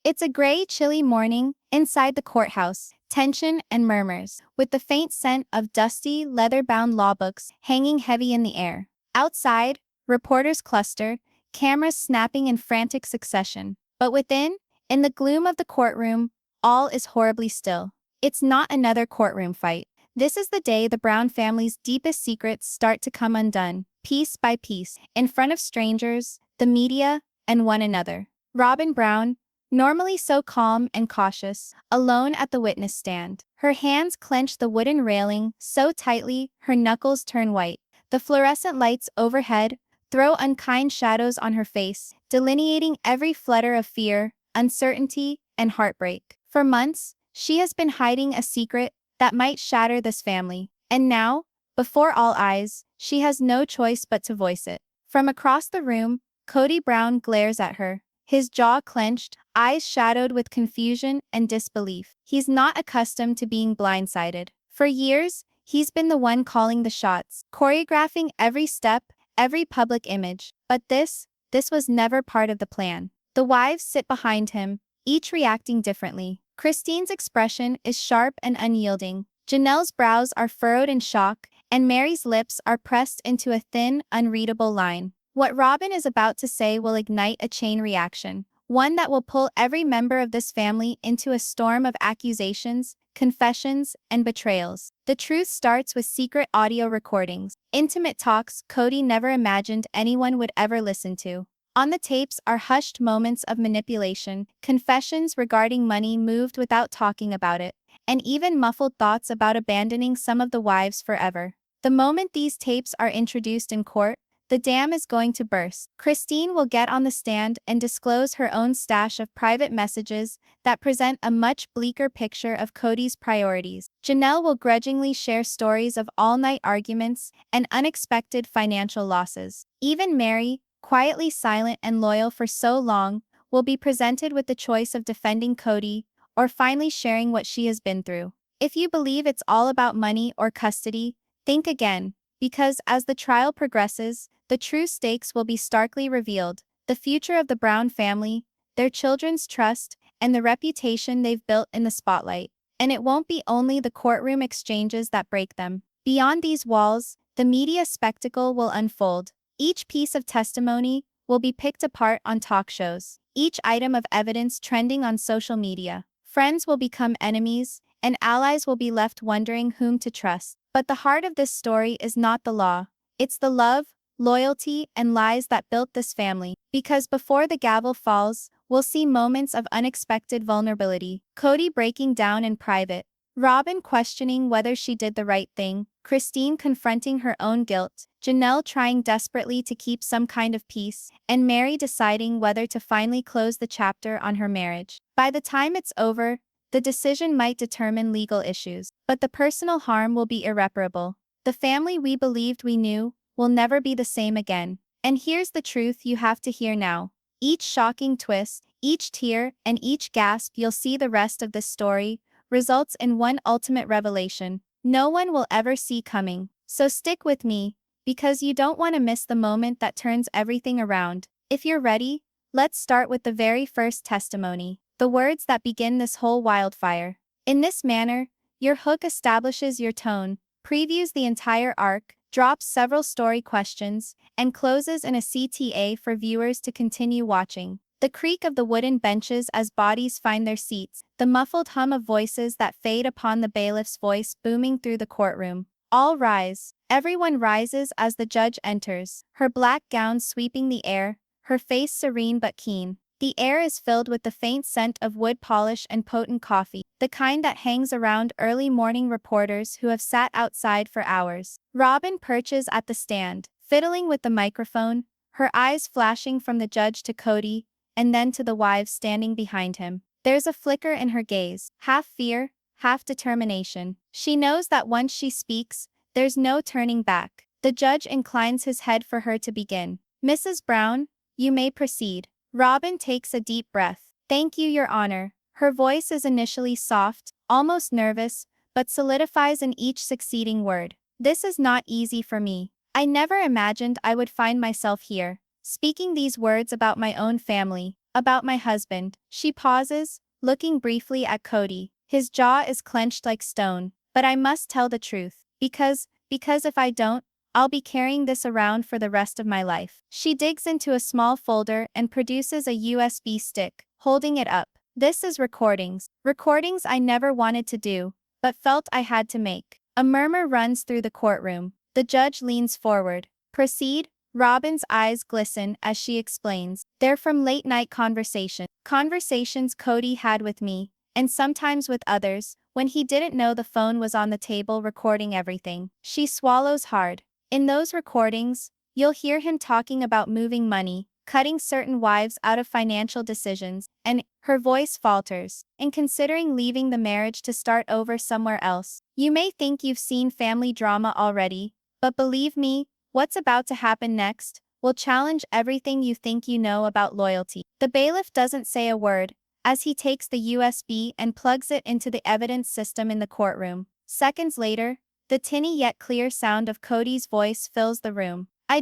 It's a gray, chilly morning inside the courthouse, tension and murmurs, with the faint scent of dusty, leather-bound law books hanging heavy in the air. Outside, reporters cluster, cameras snapping in frantic succession. But within, in the gloom of the courtroom, all is horribly still. It's not another courtroom fight. This is the day the Brown family's deepest secrets start to come undone, piece by piece, in front of strangers, the media, and one another. Robyn Brown, normally so calm and cautious, alone at the witness stand. Her hands clench the wooden railing so tightly her knuckles turn white. The fluorescent lights overhead throw unkind shadows on her face, delineating every flutter of fear, uncertainty, and heartbreak. For months, she has been hiding a secret that might shatter this family. And now, before all eyes, she has no choice but to voice it. From across the room, Kody Brown glares at her, his jaw clenched, eyes shadowed with confusion and disbelief. He's not accustomed to being blindsided. For years, he's been the one calling the shots, choreographing every step, every public image. But this was never part of the plan. The wives sit behind him, each reacting differently. Christine's expression is sharp and unyielding. Janelle's brows are furrowed in shock, and Meri's lips are pressed into a thin, unreadable line. What Robyn is about to say will ignite a chain reaction, one that will pull every member of this family into a storm of accusations, confessions, and betrayals. The truth starts with secret audio recordings, intimate talks Kody never imagined anyone would ever listen to. On the tapes are hushed moments of manipulation, confessions regarding money moved without talking about it, and even muffled thoughts about abandoning some of the wives forever. The moment these tapes are introduced in court, the dam is going to burst. Christine will get on the stand and disclose her own stash of private messages that present a much bleaker picture of Kody's priorities. Janelle will grudgingly share stories of all-night arguments and unexpected financial losses. Even Meri, quietly silent and loyal for so long, will be presented with the choice of defending Kody or finally sharing what she has been through. If you believe it's all about money or custody, think again, because as the trial progresses, the true stakes will be starkly revealed. The future of the Brown family, their children's trust, and the reputation they've built in the spotlight. And it won't be only the courtroom exchanges that break them. Beyond these walls, the media spectacle will unfold. Each piece of testimony will be picked apart on talk shows, each item of evidence trending on social media. Friends will become enemies, and allies will be left wondering whom to trust. But the heart of this story is not the law. It's the love, loyalty, and lies that built this family. Because before the gavel falls, we'll see moments of unexpected vulnerability. Kody breaking down in private, Robyn questioning whether she did the right thing, Christine confronting her own guilt, Janelle trying desperately to keep some kind of peace, and Meri deciding whether to finally close the chapter on her marriage. By the time it's over, the decision might determine legal issues, but the personal harm will be irreparable. The family we believed we knew will never be the same again. And here's the truth you have to hear now. Each shocking twist, each tear, and each gasp you'll see the rest of this story results in one ultimate revelation no one will ever see coming. So stick with me, because you don't want to miss the moment that turns everything around. If you're ready, let's start with the very first testimony, the words that begin this whole wildfire. In this manner, your hook establishes your tone, previews the entire arc, drops several story questions, and closes in a CTA for viewers to continue watching. The creak of the wooden benches as bodies find their seats, the muffled hum of voices that fade upon the bailiff's voice booming through the courtroom. All rise. Everyone rises as the judge enters, her black gown sweeping the air, her face serene but keen. The air is filled with the faint scent of wood polish and potent coffee, the kind that hangs around early morning reporters who have sat outside for hours. Robyn perches at the stand, fiddling with the microphone, her eyes flashing from the judge to Kody, and then to the wives standing behind him. There's a flicker in her gaze, half fear, half determination. She knows that once she speaks, there's no turning back. The judge inclines his head for her to begin. Mrs. Brown, you may proceed. Robyn takes a deep breath. Thank you, Your Honor. Her voice is initially soft, almost nervous, but solidifies in each succeeding word. This is not easy for me. I never imagined I would find myself here, speaking these words about my own family. About my husband. She pauses, looking briefly at Kody. His jaw is clenched like stone. But I must tell the truth. Because if I don't, I'll be carrying this around for the rest of my life. She digs into a small folder and produces a USB stick, holding it up. This is recordings. Recordings I never wanted to do, but felt I had to make. A murmur runs through the courtroom. The judge leans forward. Proceed? Robyn's eyes glisten as she explains. They're from late-night conversations. Conversations Kody had with me, and sometimes with others, when he didn't know the phone was on the table recording everything. She swallows hard. In those recordings, you'll hear him talking about moving money, cutting certain wives out of financial decisions, and her voice falters, and considering leaving the marriage to start over somewhere else. You may think you've seen family drama already, but believe me, what's about to happen next will challenge everything you think you know about loyalty. The bailiff doesn't say a word, as he takes the USB and plugs it into the evidence system in the courtroom. Seconds later, the tinny yet clear sound of Kody's voice fills the room. I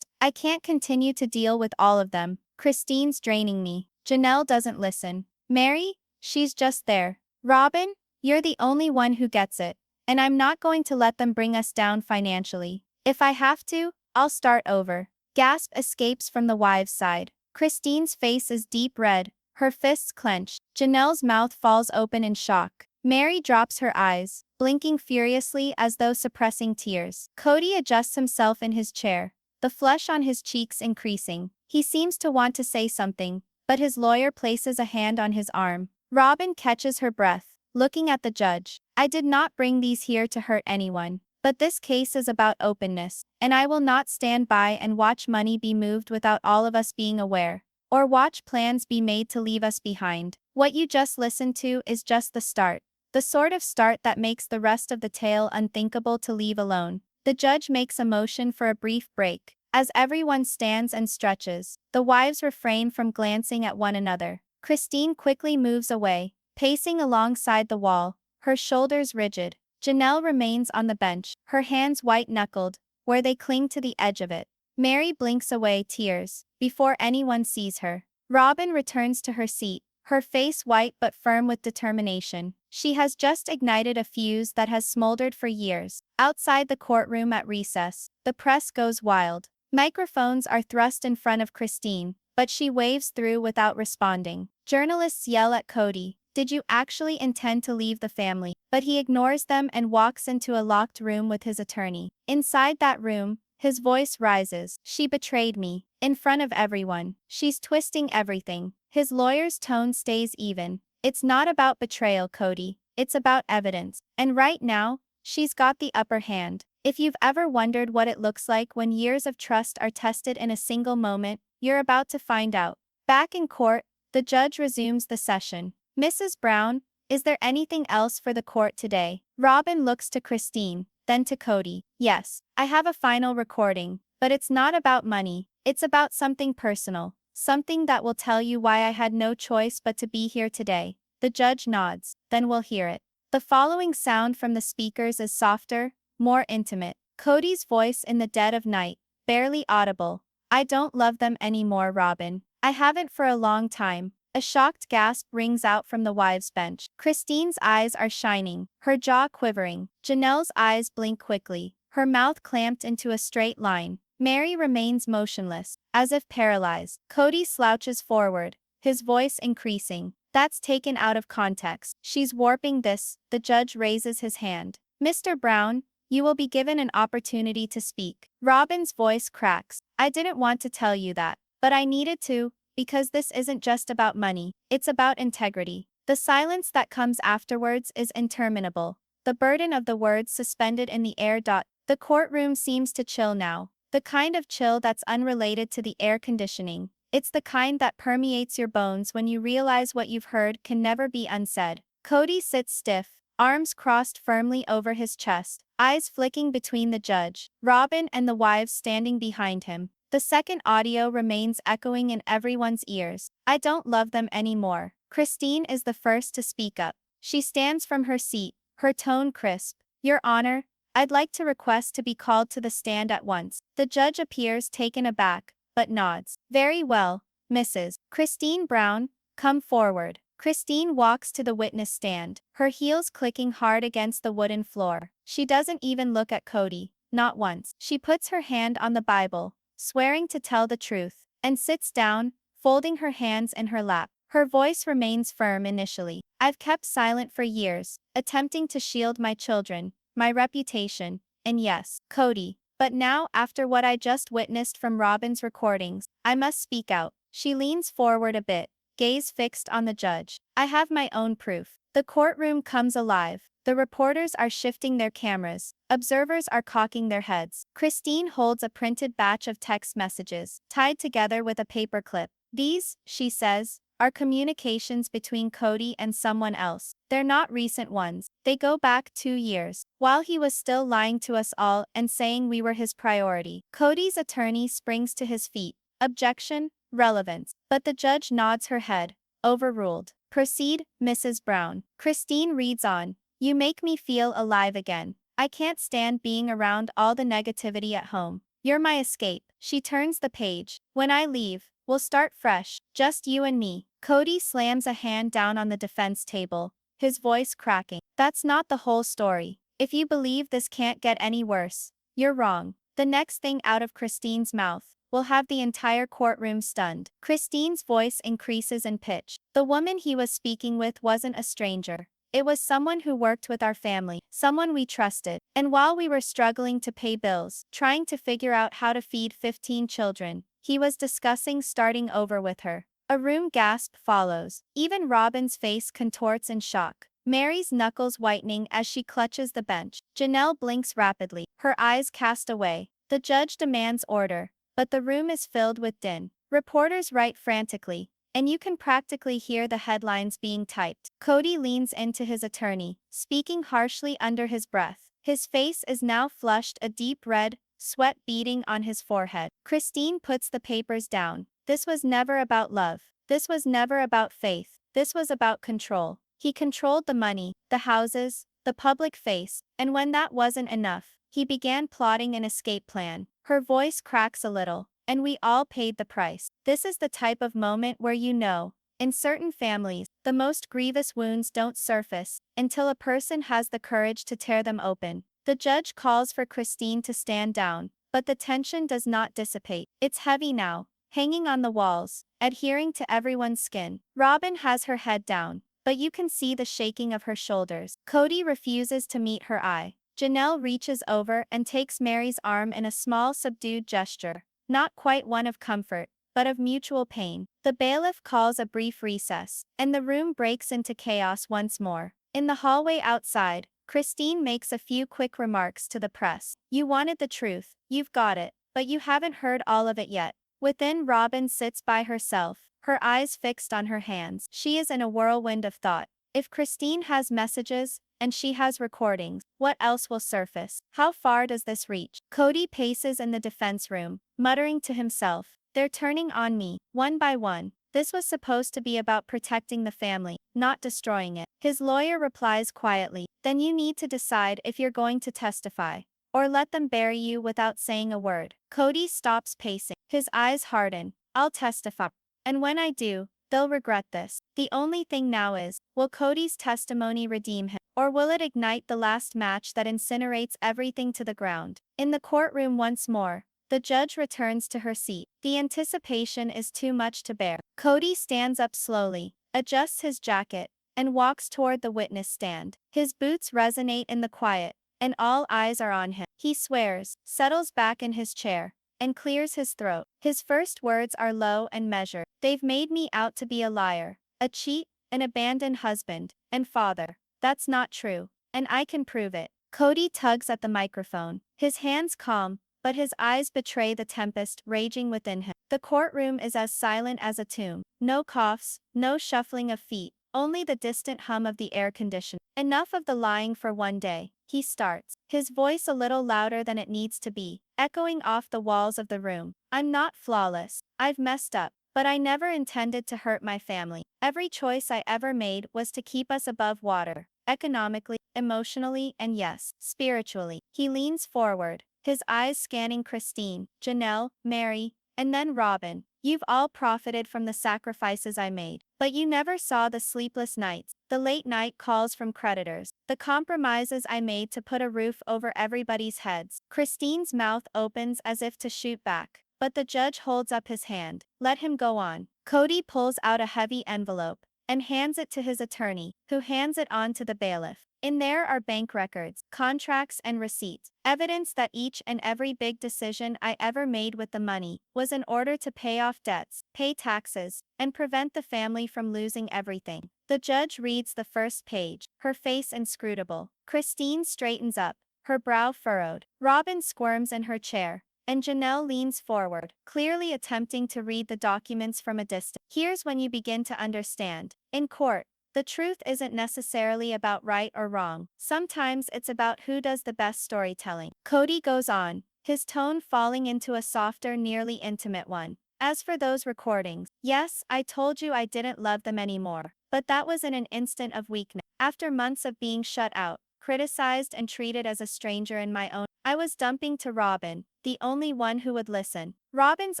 can't continue to deal with all of them. Christine's draining me. Janelle doesn't listen. Meri, she's just there. Robyn, you're the only one who gets it. And I'm not going to let them bring us down financially. If I have to, I'll start over. Gasp escapes from the wives' side. Christine's face is deep red, her fists clenched. Janelle's mouth falls open in shock. Meri drops her eyes, blinking furiously as though suppressing tears. Kody adjusts himself in his chair, the flush on his cheeks increasing. He seems to want to say something, but his lawyer places a hand on his arm. Robyn catches her breath, looking at the judge. I did not bring these here to hurt anyone. But this case is about openness, and I will not stand by and watch money be moved without all of us being aware, or watch plans be made to leave us behind. What you just listened to is just the start. The sort of start that makes the rest of the tale unthinkable to leave alone. The judge makes a motion for a brief break. As everyone stands and stretches, the wives refrain from glancing at one another. Christine quickly moves away, pacing alongside the wall, her shoulders rigid. Janelle remains on the bench, her hands white-knuckled, where they cling to the edge of it. Meri blinks away tears, before anyone sees her. Robyn returns to her seat, her face white but firm with determination. She has just ignited a fuse that has smoldered for years. Outside the courtroom at recess, the press goes wild. Microphones are thrust in front of Christine, but she waves through without responding. Journalists yell at Kody, "Did you actually intend to leave the family?" But he ignores them and walks into a locked room with his attorney. Inside that room, his voice rises. "She betrayed me. In front of everyone. She's twisting everything." His lawyer's tone stays even. "It's not about betrayal, Kody. It's about evidence. And right now, she's got the upper hand. If you've ever wondered what it looks like when years of trust are tested in a single moment, you're about to find out." Back in court, the judge resumes the session. "Mrs. Brown, is there anything else for the court today?" Robyn looks to Christine, then to Kody. "Yes, I have a final recording, but it's not about money. It's about something personal, something that will tell you why I had no choice but to be here today." The judge nods, "Then we'll hear it." The following sound from the speakers is softer, more intimate. Kody's voice in the dead of night, barely audible. "I don't love them anymore, Robyn. I haven't for a long time." A shocked gasp rings out from the wives' bench. Christine's eyes are shining, her jaw quivering. Janelle's eyes blink quickly, her mouth clamped into a straight line. Meri remains motionless, as if paralyzed. Kody slouches forward, his voice increasing. "That's taken out of context. She's warping this." The judge raises his hand. "Mr. Brown, you will be given an opportunity to speak." Robyn's voice cracks. "I didn't want to tell you that, but I needed to. Because this isn't just about money, it's about integrity." The silence that comes afterwards is interminable, the burden of the words suspended in the air. The courtroom seems to chill now, the kind of chill that's unrelated to the air conditioning. It's the kind that permeates your bones when you realize what you've heard can never be unsaid. Kody sits stiff, arms crossed firmly over his chest, eyes flicking between the judge, Robyn and the wives standing behind him. The second audio remains echoing in everyone's ears. "I don't love them anymore." Christine is the first to speak up. She stands from her seat, her tone crisp. "Your Honor, I'd like to request to be called to the stand at once." The judge appears taken aback, but nods. "Very well, Mrs. Christine Brown, come forward. Christine walks to the witness stand, her heels clicking hard against the wooden floor. She doesn't even look at Kody, not once. She puts her hand on the Bible, swearing to tell the truth, and sits down, folding her hands in her lap. Her voice remains firm initially. I've kept silent for years, attempting to shield my children, my reputation, and yes, Kody. But now, after what I just witnessed from Robyn's recordings, I must speak out. She leans forward a bit, gaze fixed on the judge. I have my own proof. The courtroom comes alive. The reporters are shifting their cameras. Observers are cocking their heads. Christine holds a printed batch of text messages, tied together with a paper clip. These, she says, are communications between Kody and someone else. They're not recent ones. They go back 2 years, while he was still lying to us all and saying we were his priority. Kody's attorney springs to his feet. Objection, relevance. But the judge nods her head. Overruled. Proceed, Mrs. Brown. Christine reads on. You make me feel alive again. I can't stand being around all the negativity at home. You're my escape. She turns the page. When I leave, we'll start fresh, just you and me. Kody slams a hand down on the defense table, his voice cracking. That's not the whole story. If you believe this can't get any worse, you're wrong. The next thing out of Christine's mouth will have the entire courtroom stunned. Christine's voice increases in pitch. The woman he was speaking with wasn't a stranger. It was someone who worked with our family, someone we trusted. And while we were struggling to pay bills, trying to figure out how to feed 15 children, he was discussing starting over with her. A room gasp follows. Even Robyn's face contorts in shock. Meri's knuckles whitening as she clutches the bench. Janelle blinks rapidly, her eyes cast away. The judge demands order, but the room is filled with din. Reporters write frantically, and you can practically hear the headlines being typed. Kody leans into his attorney, speaking harshly under his breath. His face is now flushed a deep red, sweat beading on his forehead. Christine puts the papers down. This was never about love. This was never about faith. This was about control. He controlled the money, the houses, the public face, and when that wasn't enough, he began plotting an escape plan. Her voice cracks a little. And we all paid the price. This is the type of moment where you know, in certain families, the most grievous wounds don't surface until a person has the courage to tear them open. The judge calls for Christine to stand down, but the tension does not dissipate. It's heavy now, hanging on the walls, adhering to everyone's skin. Robyn has her head down, but you can see the shaking of her shoulders. Kody refuses to meet her eye. Janelle reaches over and takes Meri's arm in a small subdued gesture. Not quite one of comfort, but of mutual pain. The bailiff calls a brief recess, and the room breaks into chaos once more. In the hallway outside, Christine makes a few quick remarks to the press. You wanted the truth, you've got it, but you haven't heard all of it yet. Within, Robyn sits by herself, her eyes fixed on her hands. She is in a whirlwind of thought. If Christine has messages, and she has recordings, what else will surface? How far does this reach? Kody paces in the defense room, muttering to himself, they're turning on me, one by one. This was supposed to be about protecting the family, not destroying it. His lawyer replies quietly, then you need to decide if you're going to testify, or let them bury you without saying a word. Kody stops pacing. His eyes harden. I'll testify. And when I do, they'll regret this. The only thing now is, will Kody's testimony redeem him? Or will it ignite the last match that incinerates everything to the ground? In the courtroom once more, the judge returns to her seat. The anticipation is too much to bear. Kody stands up slowly, adjusts his jacket, and walks toward the witness stand. His boots resonate in the quiet, and all eyes are on him. He swears, settles back in his chair, and clears his throat. His first words are low and measured. They've made me out to be a liar, a cheat, an abandoned husband, and father. That's not true, and I can prove it. Kody tugs at the microphone, his hands calm, but his eyes betray the tempest raging within him. The courtroom is as silent as a tomb. No coughs, no shuffling of feet, only the distant hum of the air conditioner. Enough of the lying for one day, he starts, his voice a little louder than it needs to be, echoing off the walls of the room. I'm not flawless. I've messed up. But I never intended to hurt my family. Every choice I ever made was to keep us above water, economically, emotionally, and yes, spiritually. He leans forward, his eyes scanning Christine, Janelle, Meri, and then Robyn. You've all profited from the sacrifices I made. But you never saw the sleepless nights, the late night calls from creditors, the compromises I made to put a roof over everybody's heads. Christine's mouth opens as if to shoot back, but the judge holds up his hand. Let him go on. Kody pulls out a heavy envelope and hands it to his attorney, who hands it on to the bailiff. In there are bank records, contracts, and receipts, evidence that each and every big decision I ever made with the money was in order to pay off debts, pay taxes, and prevent the family from losing everything. The judge reads the first page, her face inscrutable. Christine straightens up, her brow furrowed. Robyn squirms in her chair, and Janelle leans forward, clearly attempting to read the documents from a distance. Here's when you begin to understand. In court, the truth isn't necessarily about right or wrong. Sometimes it's about who does the best storytelling. Kody goes on, his tone falling into a softer, nearly intimate one. As for those recordings, yes, I told you I didn't love them anymore. But that was in an instant of weakness. After months of being shut out, criticized, and treated as a stranger in my own, I was dumping to Robyn, the only one who would listen. Robyn's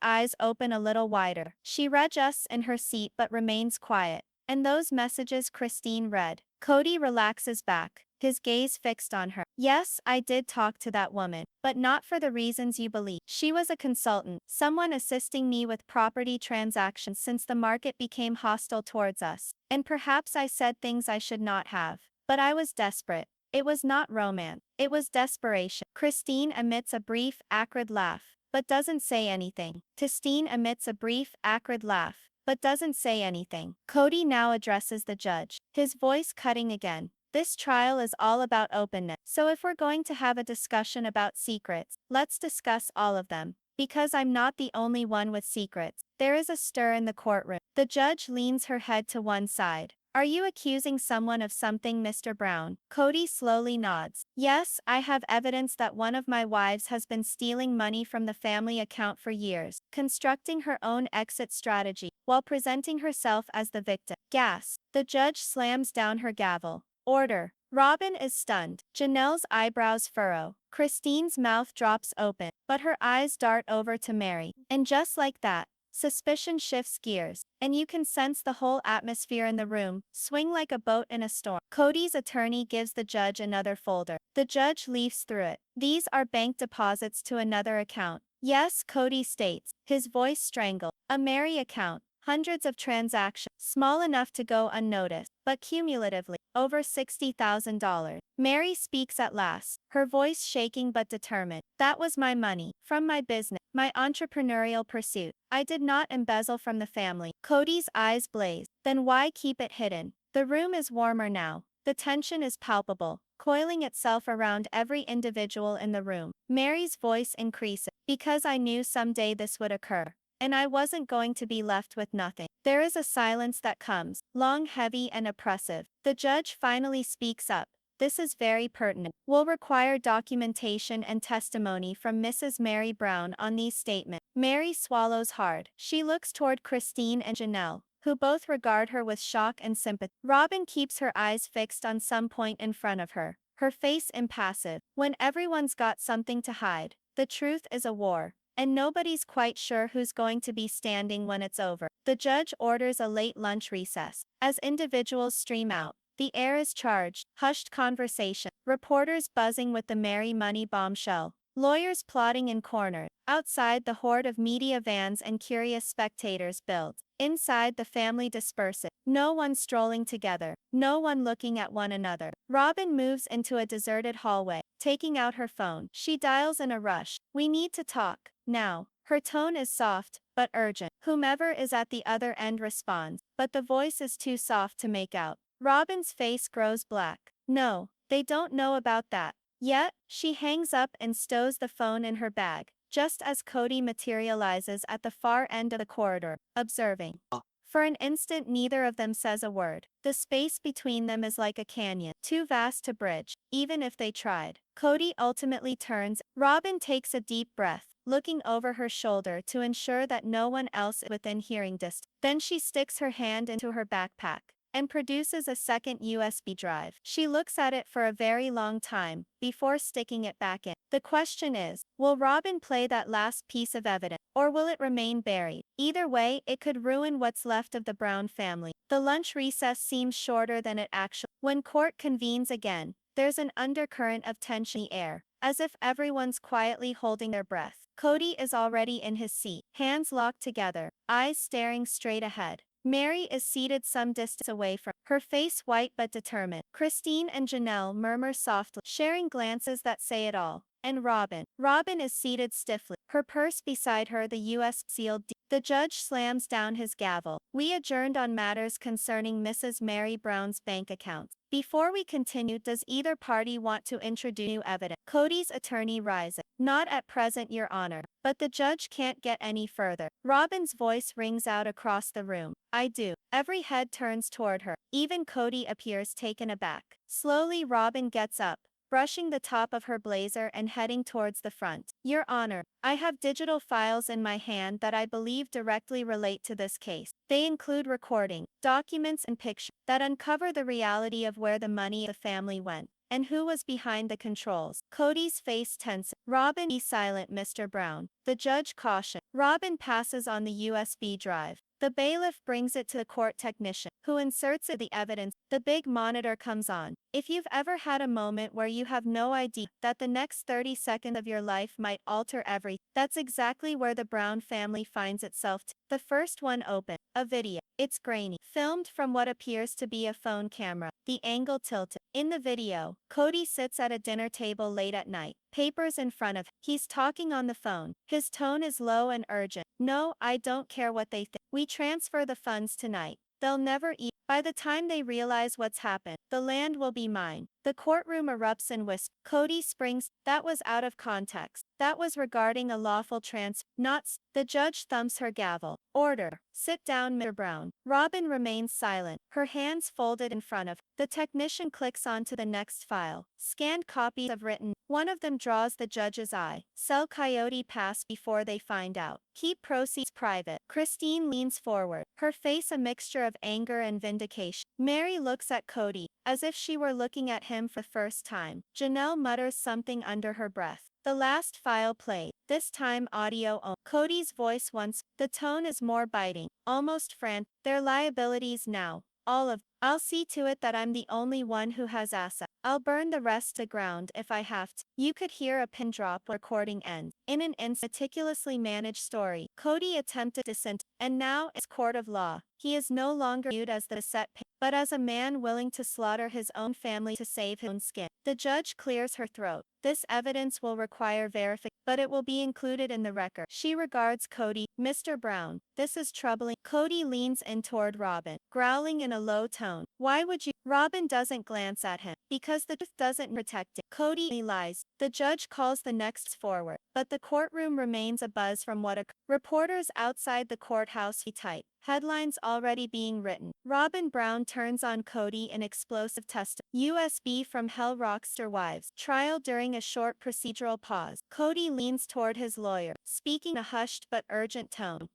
eyes open a little wider. She readjusts in her seat but remains quiet. And those messages Christine read. Kody relaxes back, his gaze fixed on her. Yes, I did talk to that woman, but not for the reasons you believe. She was a consultant, someone assisting me with property transactions since the market became hostile towards us. And perhaps I said things I should not have. But I was desperate. It was not romance. It was desperation. Christine emits a brief, acrid laugh, but doesn't say anything. Christine emits a brief, acrid laugh, but doesn't say anything. Kody now addresses the judge, his voice cutting again. This trial is all about openness. So if we're going to have a discussion about secrets, let's discuss all of them. Because I'm not the only one with secrets. There is a stir in the courtroom. The judge leans her head to one side. Are you accusing someone of something, Mr. Brown? Kody slowly nods. Yes, I have evidence that one of my wives has been stealing money from the family account for years, constructing her own exit strategy, while presenting herself as the victim. Gasp. The judge slams down her gavel. Order. Robyn is stunned. Janelle's eyebrows furrow. Christine's mouth drops open, but her eyes dart over to Meri. And just like that, suspicion shifts gears, and you can sense the whole atmosphere in the room swing like a boat in a storm. Kody's attorney gives the judge another folder. The judge leafs through it. These are bank deposits to another account. Yes, Kody states, his voice strangled. A Meri account. Hundreds of transactions, small enough to go unnoticed, but cumulatively, over $60,000. Meri speaks at last, her voice shaking but determined. That was my money, from my business, my entrepreneurial pursuit. I did not embezzle from the family. Kody's eyes blaze. Then why keep it hidden? The room is warmer now. The tension is palpable, coiling itself around every individual in the room. Meri's voice increases. Because I knew someday this would occur. And I wasn't going to be left with nothing. There is a silence that comes, long, heavy, and oppressive. The judge finally speaks up. This is very pertinent. Will require documentation and testimony from Mrs. Meri Brown on these statements. Meri swallows hard. She looks toward Christine and Janelle, who both regard her with shock and sympathy. Robyn keeps her eyes fixed on some point in front of her, her face impassive. When everyone's got something to hide, the truth is a war. And nobody's quite sure who's going to be standing when it's over. The judge orders a late lunch recess. As individuals stream out, the air is charged, hushed conversation, reporters buzzing with the Meri money bombshell, lawyers plotting in corners. Outside, the horde of media vans and curious spectators builds. Inside, the family disperses. No one strolling together, no one looking at one another. Robyn moves into a deserted hallway, taking out her phone. She dials in a rush. We need to talk. Now. Her tone is soft, but urgent. Whomever is at the other end responds, but the voice is too soft to make out. Robyn's face grows black. No, they don't know about that. Yet, she hangs up and stows the phone in her bag, just as Kody materializes at the far end of the corridor, observing. For an instant, neither of them says a word. The space between them is like a canyon, too vast to bridge, even if they tried. Kody ultimately turns. Robyn takes a deep breath, looking over her shoulder to ensure that no one else is within hearing distance. Then she sticks her hand into her backpack, and produces a second USB drive. She looks at it for a very long time before sticking it back in. The question is, will Robyn play that last piece of evidence, or will it remain buried? Either way, it could ruin what's left of the Brown family. The lunch recess seems shorter than it actually. When court convenes again, there's an undercurrent of tension in the air, as if everyone's quietly holding their breath. Kody is already in his seat, hands locked together, eyes staring straight ahead. Meri is seated some distance away from her, face white but determined. Christine and Janelle murmur softly, sharing glances that say it all. And Robyn is seated stiffly, her purse beside her, the U.S. sealed deed. The judge slams down his gavel. We adjourned on matters concerning Mrs. Meri Brown's bank accounts. Before we continue, does either party want to introduce new evidence? Kody's attorney rises. Not at present, Your Honor. But the judge can't get any further. Robyn's voice rings out across the room. I do. Every head turns toward her. Even Kody appears taken aback. Slowly, Robyn gets up, brushing the top of her blazer and heading towards the front. Your Honor, I have digital files in my hand that I believe directly relate to this case. They include recording, documents and pictures that uncover the reality of where the money of the family went and who was behind the controls. Kody's face tenses. Robyn, be silent, Mr. Brown. The judge cautioned. Robyn passes on the USB drive. The bailiff brings it to the court technician, who inserts it the evidence. The big monitor comes on. If you've ever had a moment where you have no idea that the next 30 seconds of your life might alter everything, that's exactly where the Brown family finds itself. The first one open, a video. It's grainy, filmed from what appears to be a phone camera, the angle tilted. In the video, Kody sits at a dinner table late at night, papers in front of him. He's talking on the phone. His tone is low and urgent. No, I don't care what they think. We transfer the funds tonight. They'll never eat. By the time they realize what's happened, the land will be mine. The courtroom erupts in whispers. Kody springs. That was out of context. That was regarding a lawful transfer, not. The judge thumps her gavel. Order. Sit down, Mr. Brown. Robyn remains silent, her hands folded in front of her. The technician clicks onto the next file. Scanned copies of written. One of them draws the judge's eye. Sell Coyote Pass before they find out. Keep proceeds private. Christine leans forward, her face a mixture of anger and vindication. Meri looks at Kody, as if she were looking at him for the first time. Janelle mutters something under her breath. The last file played, this time audio only. Kody's voice once, the tone is more biting, almost frantic. Their liabilities now, all of. I'll see to it that I'm the only one who has assets. I'll burn the rest to ground if I have to. You could hear a pin drop recording end. In an meticulously managed story, Kody attempted dissent, and now it's court of law. He is no longer viewed as the set but as a man willing to slaughter his own family to save his own skin. The judge clears her throat. This evidence will require verification, but it will be included in the record. She regards Kody. Mr. Brown, this is troubling. Kody leans in toward Robyn, growling in a low tone. Why would you? Robyn doesn't glance at him. Because the truth doesn't protect it. Kody lies. The judge calls the next forward, but the courtroom remains abuzz from what occurred. Reporters outside the courthouse type. Headlines already being written. Robyn Brown turns on Kody in explosive testimony. USB from Hell Rockster Wives. Trial during a short procedural pause. Kody leans toward his lawyer, speaking in a hushed but urgent tone.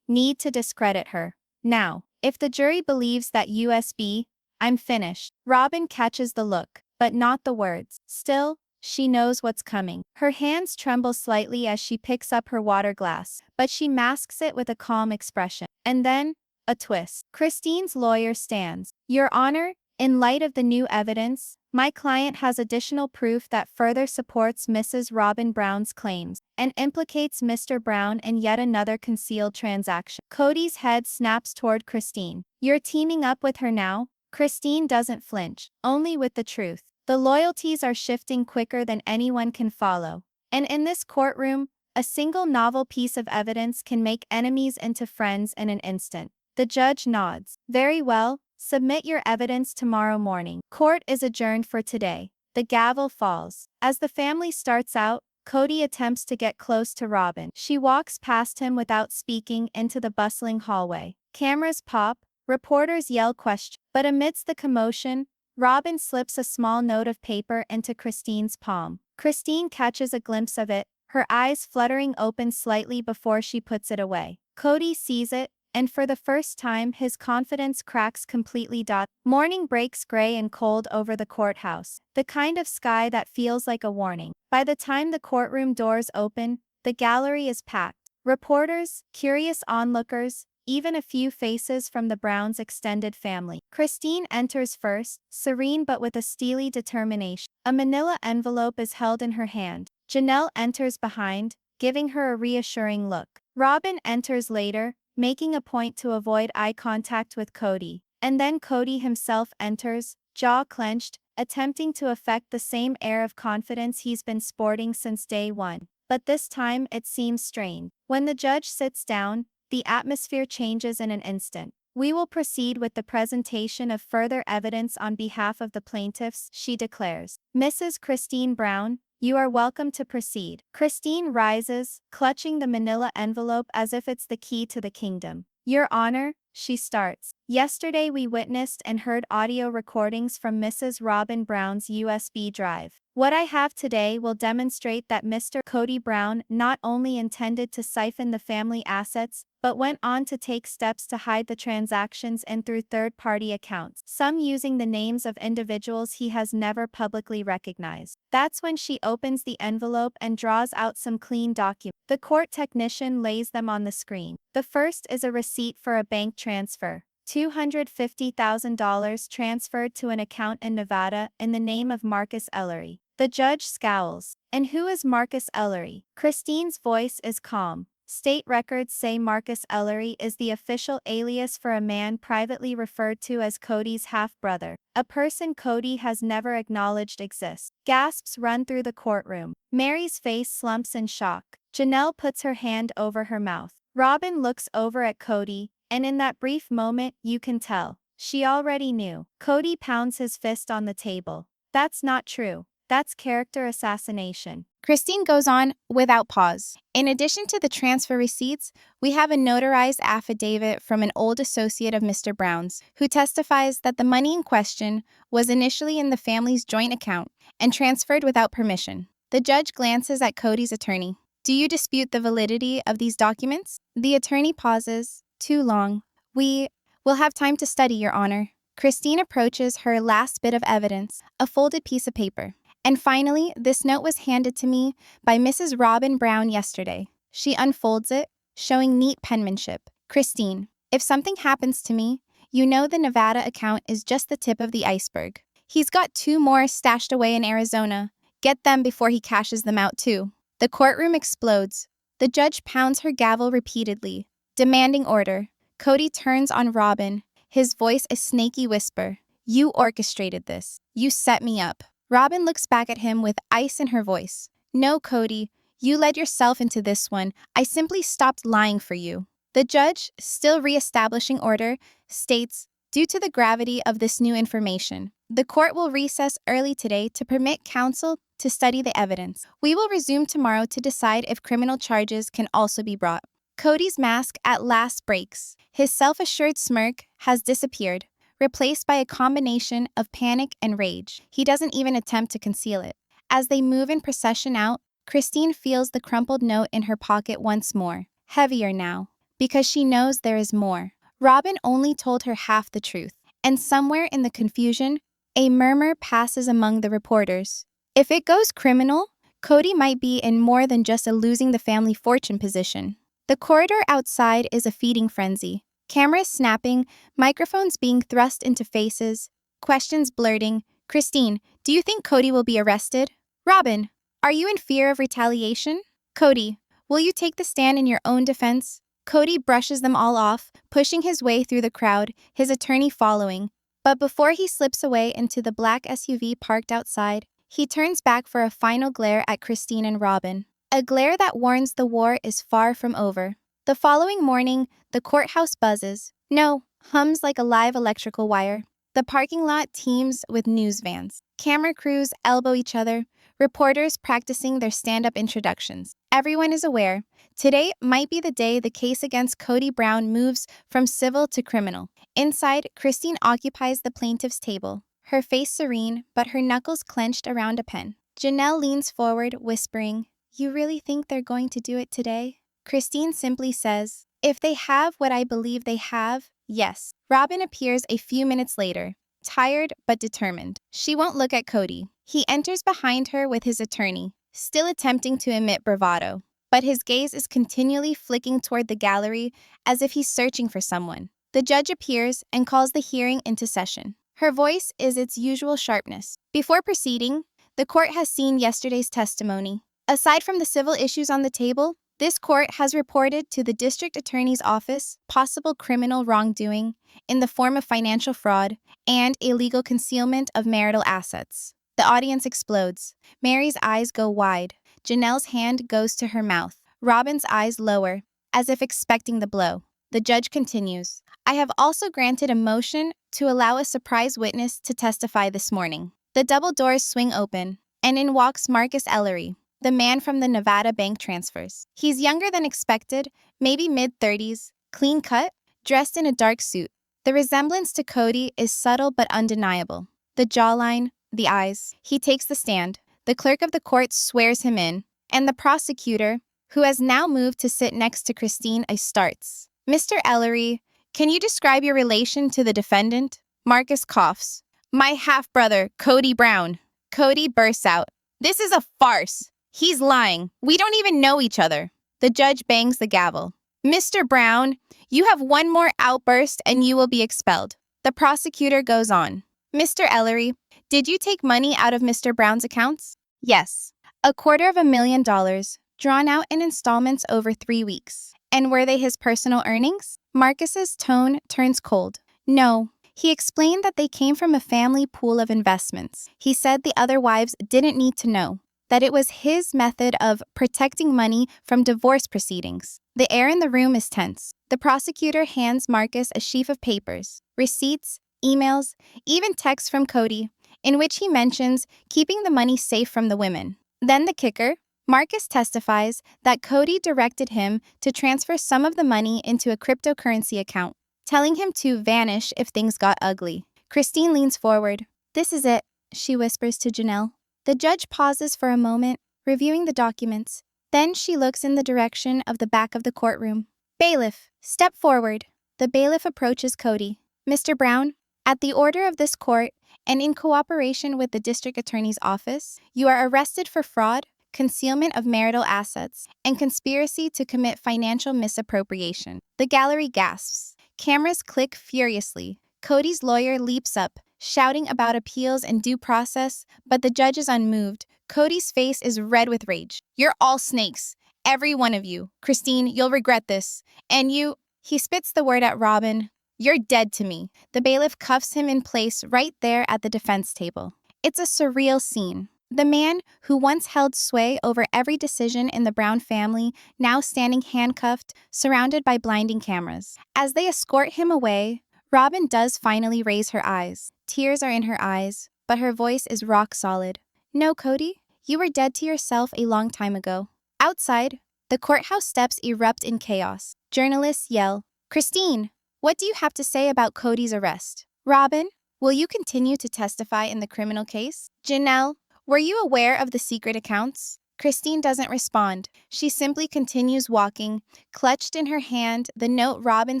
Need to discredit her. Now, if the jury believes that USB, I'm finished. Robyn catches the look, but not the words. Still, she knows what's coming. Her hands tremble slightly as she picks up her water glass, but she masks it with a calm expression. And then, a twist. Christine's lawyer stands. Your Honor, in light of the new evidence, my client has additional proof that further supports Mrs. Robyn Brown's claims and implicates Mr. Brown in yet another concealed transaction. Kody's head snaps toward Christine. You're teaming up with her now? Christine doesn't flinch, only with the truth. The loyalties are shifting quicker than anyone can follow. And in this courtroom, a single novel piece of evidence can make enemies into friends in an instant. The judge nods. Very well, submit your evidence tomorrow morning. Court is adjourned for today. The gavel falls. As the family starts out, Kody attempts to get close to Robyn. She walks past him without speaking into the bustling hallway. Cameras pop, reporters yell questions. But amidst the commotion, Robyn slips a small note of paper into Christine's palm. Christine catches a glimpse of it, her eyes fluttering open slightly before she puts it away. Kody sees it, and for the first time his confidence cracks completely. Morning breaks gray and cold over the courthouse, the kind of sky that feels like a warning. By the time the courtroom doors open, the gallery is packed. Reporters, curious onlookers, even a few faces from the Browns' extended family. Christine enters first, serene but with a steely determination. A manila envelope is held in her hand. Janelle enters behind, giving her a reassuring look. Robyn enters later, making a point to avoid eye contact with Kody. And then Kody himself enters, jaw clenched, attempting to affect the same air of confidence he's been sporting since day one. But this time it seems strained. When the judge sits down, the atmosphere changes in an instant. We will proceed with the presentation of further evidence on behalf of the plaintiffs, she declares. Mrs. Christine Brown, you are welcome to proceed. Christine rises, clutching the manila envelope as if it's the key to the kingdom. Your Honor, she starts. Yesterday we witnessed and heard audio recordings from Mrs. Robyn Brown's USB drive. What I have today will demonstrate that Mr. Kody Brown not only intended to siphon the family assets, but went on to take steps to hide the transactions and through third-party accounts, some using the names of individuals he has never publicly recognized. That's when she opens the envelope and draws out some clean documents. The court technician lays them on the screen. The first is a receipt for a bank transfer. $250,000 transferred to an account in Nevada in the name of Marcus Ellery. The judge scowls. And who is Marcus Ellery? Christine's voice is calm. State records say Marcus Ellery is the official alias for a man privately referred to as Kody's half-brother, a person Kody has never acknowledged exists. Gasps run through the courtroom. Meri's face slumps in shock. Janelle puts her hand over her mouth. Robyn looks over at Kody, and in that brief moment you can tell. She already knew. Kody pounds his fist on the table. That's not true. That's character assassination. Christine goes on without pause. In addition to the transfer receipts, we have a notarized affidavit from an old associate of Mr. Brown's, who testifies that the money in question was initially in the family's joint account and transferred without permission. The judge glances at Kody's attorney. Do you dispute the validity of these documents? The attorney pauses. Too long. We will have time to study, Your Honor. Christine approaches her last bit of evidence, a folded piece of paper. And finally, this note was handed to me by Mrs. Robyn Brown yesterday. She unfolds it, showing neat penmanship. Christine, if something happens to me, you know the Nevada account is just the tip of the iceberg. He's got 2 more stashed away in Arizona. Get them before he cashes them out too. The courtroom explodes. The judge pounds her gavel repeatedly, demanding order. Kody turns on Robyn, his voice a snaky whisper. You orchestrated this. You set me up. Robyn looks back at him with ice in her voice. No, Kody, you led yourself into this one. I simply stopped lying for you. The judge, still re-establishing order, states, due to the gravity of this new information, the court will recess early today to permit counsel to study the evidence. We will resume tomorrow to decide if criminal charges can also be brought. Kody's mask at last breaks. His self-assured smirk has disappeared, replaced by a combination of panic and rage. He doesn't even attempt to conceal it. As they move in procession out, Christine feels the crumpled note in her pocket once more, heavier now, because she knows there is more. Robyn only told her half the truth, and somewhere in the confusion, a murmur passes among the reporters. If it goes criminal, Kody might be in more than just a losing the family fortune position. The corridor outside is a feeding frenzy. Cameras snapping, microphones being thrust into faces, questions blurting. Christine, do you think Kody will be arrested? Robyn, are you in fear of retaliation? Kody, will you take the stand in your own defense? Kody brushes them all off, pushing his way through the crowd, his attorney following. But before he slips away into the black SUV parked outside, he turns back for a final glare at Christine and Robyn. A glare that warns the war is far from over. The following morning, the courthouse buzzes. No, hums like a live electrical wire. The parking lot teems with news vans. Camera crews elbow each other, reporters practicing their stand-up introductions. Everyone is aware. Today might be the day the case against Kody Brown moves from civil to criminal. Inside, Christine occupies the plaintiff's table, her face serene, but her knuckles clenched around a pen. Janelle leans forward, whispering, "You really think they're going to do it today?" Christine simply says, If they have what I believe they have, yes. Robyn appears a few minutes later, tired but determined. She won't look at Kody. He enters behind her with his attorney, still attempting to emit bravado. But his gaze is continually flicking toward the gallery as if he's searching for someone. The judge appears and calls the hearing into session. Her voice is its usual sharpness. Before proceeding, the court has seen yesterday's testimony. Aside from the civil issues on the table, this court has reported to the district attorney's office possible criminal wrongdoing in the form of financial fraud and illegal concealment of marital assets. The audience explodes. Meri's eyes go wide. Janelle's hand goes to her mouth. Robyn's eyes lower, as if expecting the blow. The judge continues. I have also granted a motion to allow a surprise witness to testify this morning. The double doors swing open, and in walks Marcus Ellery, the man from the Nevada bank transfers. He's younger than expected, maybe mid-30s, clean cut, dressed in a dark suit. The resemblance to Kody is subtle but undeniable. The jawline, the eyes. He takes the stand. The clerk of the court swears him in, and the prosecutor, who has now moved to sit next to Christine, starts. Mr. Ellery, can you describe your relation to the defendant? Marcus coughs. My half-brother, Kody Brown. Kody bursts out. This is a farce. He's lying. We don't even know each other. The judge bangs the gavel. Mr. Brown, you have one more outburst and you will be expelled. The prosecutor goes on. Mr. Ellery, did you take money out of Mr. Brown's accounts? Yes. $250,000, drawn out in installments over 3 weeks. And were they his personal earnings? Marcus's tone turns cold. No. He explained that they came from a family pool of investments. He said the other wives didn't need to know, that it was his method of protecting money from divorce proceedings. The air in the room is tense. The prosecutor hands Marcus a sheaf of papers, receipts, emails, even texts from Kody, in which he mentions keeping the money safe from the women. Then the kicker, Marcus testifies that Kody directed him to transfer some of the money into a cryptocurrency account, telling him to vanish if things got ugly. Christine leans forward. This is it, she whispers to Janelle. The judge pauses for a moment, reviewing the documents. Then she looks in the direction of the back of the courtroom. Bailiff, step forward. The bailiff approaches Kody. Mr. Brown, at the order of this court, and in cooperation with the district attorney's office, you are arrested for fraud, concealment of marital assets, and conspiracy to commit financial misappropriation. The gallery gasps. Cameras click furiously. Kody's lawyer leaps up, shouting about appeals and due process, but the judge is unmoved. Kody's face is red with rage. You're all snakes. Every one of you. Christine, you'll regret this. And you, he spits the word at Robyn. You're dead to me. The bailiff cuffs him in place right there at the defense table. It's a surreal scene. The man who once held sway over every decision in the Brown family, now standing handcuffed, surrounded by blinding cameras. As they escort him away, Robyn does finally raise her eyes. Tears are in her eyes, but her voice is rock solid. No, Kody, you were dead to yourself a long time ago. Outside, the courthouse steps erupt in chaos. Journalists yell, Christine, what do you have to say about Kody's arrest? Robyn, will you continue to testify in the criminal case? Janelle, were you aware of the secret accounts? Christine doesn't respond. She simply continues walking, clutched in her hand the note Robyn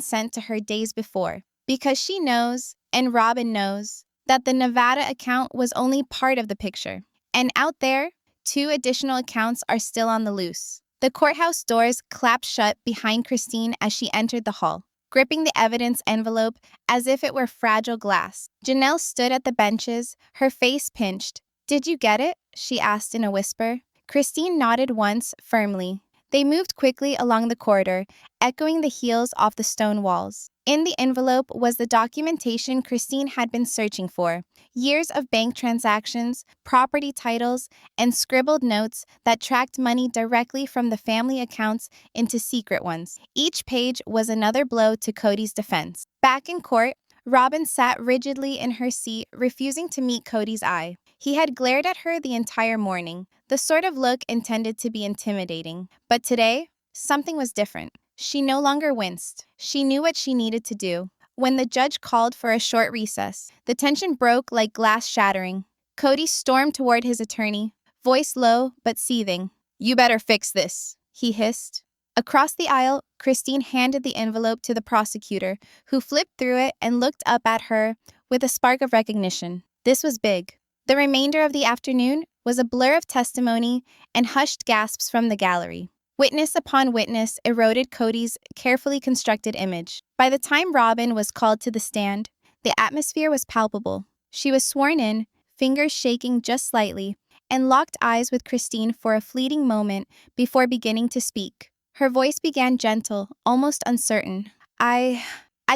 sent to her days before. Because she knows, and Robyn knows, that the Nevada account was only part of the picture. And out there, 2 additional accounts are still on the loose. The courthouse doors clapped shut behind Christine as she entered the hall, gripping the evidence envelope as if it were fragile glass. Janelle stood at the benches, her face pinched. Did you get it? She asked in a whisper. Christine nodded once, firmly. They moved quickly along the corridor, echoing the heels off the stone walls. In the envelope was the documentation Christine had been searching for. Years of bank transactions, property titles, and scribbled notes that tracked money directly from the family accounts into secret ones. Each page was another blow to Kody's defense. Back in court, Robyn sat rigidly in her seat, refusing to meet Kody's eye. He had glared at her the entire morning, the sort of look intended to be intimidating. But today, something was different. She no longer winced. She knew what she needed to do. When the judge called for a short recess, the tension broke like glass shattering. Kody stormed toward his attorney, voice low but seething. You better fix this, he hissed. Across the aisle, Christine handed the envelope to the prosecutor, who flipped through it and looked up at her with a spark of recognition. This was big. The remainder of the afternoon was a blur of testimony and hushed gasps from the gallery. Witness upon witness eroded Kody's carefully constructed image. By the time Robyn was called to the stand, the atmosphere was palpable. She was sworn in, fingers shaking just slightly, and locked eyes with Christine for a fleeting moment before beginning to speak. Her voice began gentle, almost uncertain. I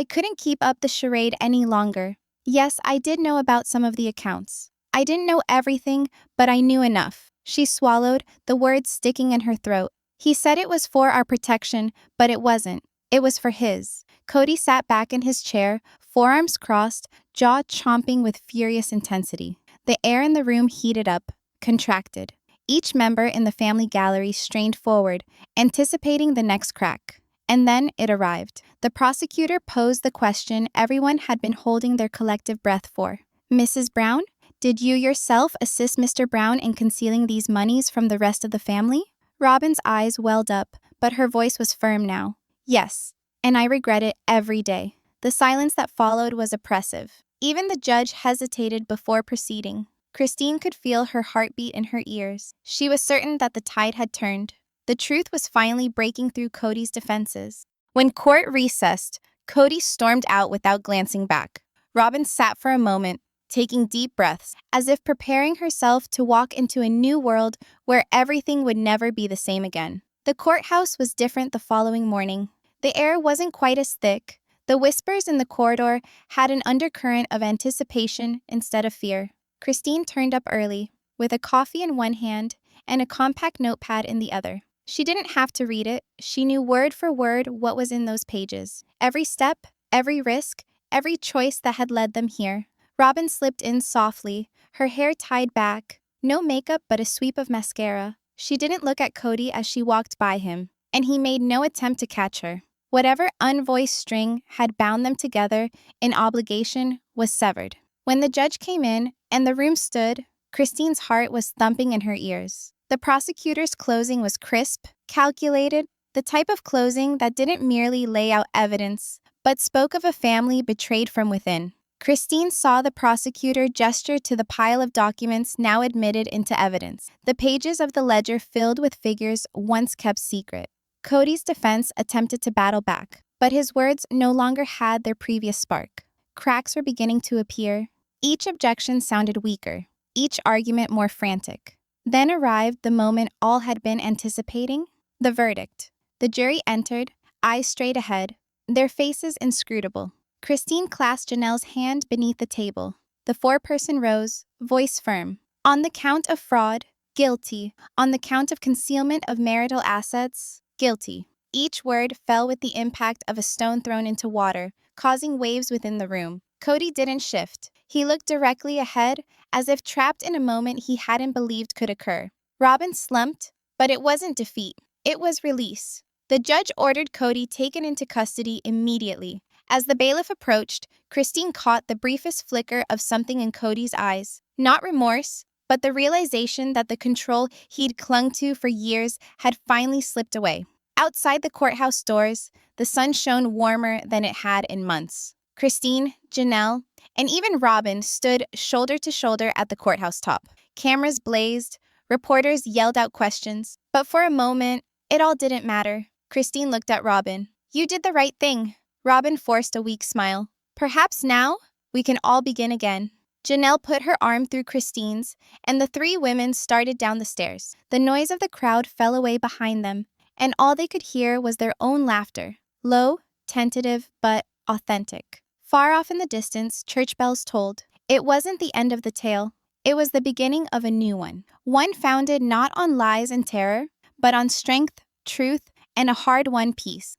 couldn't keep up the charade any longer. Yes, I did know about some of the accounts. I didn't know everything, but I knew enough. She swallowed, the words sticking in her throat. He said it was for our protection, but it wasn't. It was for his. Kody sat back in his chair, forearms crossed, jaw chomping with furious intensity. The air in the room heated up, contracted. Each member in the family gallery strained forward, anticipating the next crack. And then it arrived. The prosecutor posed the question everyone had been holding their collective breath for. Mrs. Brown, did you yourself assist Mr. Brown in concealing these monies from the rest of the family? Robyn's eyes welled up, but her voice was firm now. Yes, and I regret it every day. The silence that followed was oppressive. Even the judge hesitated before proceeding. Christine could feel her heartbeat in her ears. She was certain that the tide had turned. The truth was finally breaking through Kody's defenses. When court recessed, Kody stormed out without glancing back. Robyn sat for a moment, taking deep breaths, as if preparing herself to walk into a new world where everything would never be the same again. The courthouse was different the following morning. The air wasn't quite as thick. The whispers in the corridor had an undercurrent of anticipation instead of fear. Christine turned up early, with a coffee in one hand and a compact notepad in the other. She didn't have to read it. She knew word for word what was in those pages. Every step, every risk, every choice that had led them here. Robyn slipped in softly, her hair tied back, no makeup but a sweep of mascara. She didn't look at Kody as she walked by him, and he made no attempt to catch her. Whatever unvoiced string had bound them together in obligation was severed. When the judge came in and the room stood, Christine's heart was thumping in her ears. The prosecutor's closing was crisp, calculated, the type of closing that didn't merely lay out evidence, but spoke of a family betrayed from within. Christine saw the prosecutor gesture to the pile of documents now admitted into evidence, the pages of the ledger filled with figures once kept secret. Kody's defense attempted to battle back, but his words no longer had their previous spark. Cracks were beginning to appear. Each objection sounded weaker, each argument more frantic. Then arrived the moment all had been anticipating, the verdict. The jury entered, eyes straight ahead, their faces inscrutable. Christine clasped Janelle's hand beneath the table. The foreperson rose, voice firm. On the count of fraud, guilty. On the count of concealment of marital assets, guilty. Each word fell with the impact of a stone thrown into water, causing waves within the room. Kody didn't shift. He looked directly ahead, as if trapped in a moment he hadn't believed could occur. Robyn slumped, but it wasn't defeat. It was release. The judge ordered Kody taken into custody immediately. As the bailiff approached, Christine caught the briefest flicker of something in Kody's eyes. Not remorse, but the realization that the control he'd clung to for years had finally slipped away. Outside the courthouse doors, the sun shone warmer than it had in months. Christine, Janelle, and even Robyn stood shoulder to shoulder at the courthouse top. Cameras blazed, reporters yelled out questions. But for a moment, it all didn't matter. Christine looked at Robyn. "You did the right thing." Robyn forced a weak smile. "Perhaps now, we can all begin again." Janelle put her arm through Christine's, and the three women started down the stairs. The noise of the crowd fell away behind them, and all they could hear was their own laughter. Low, tentative, but authentic. Far off in the distance, church bells tolled. It wasn't the end of the tale. It was the beginning of a new one. One founded not on lies and terror, but on strength, truth, and a hard-won peace.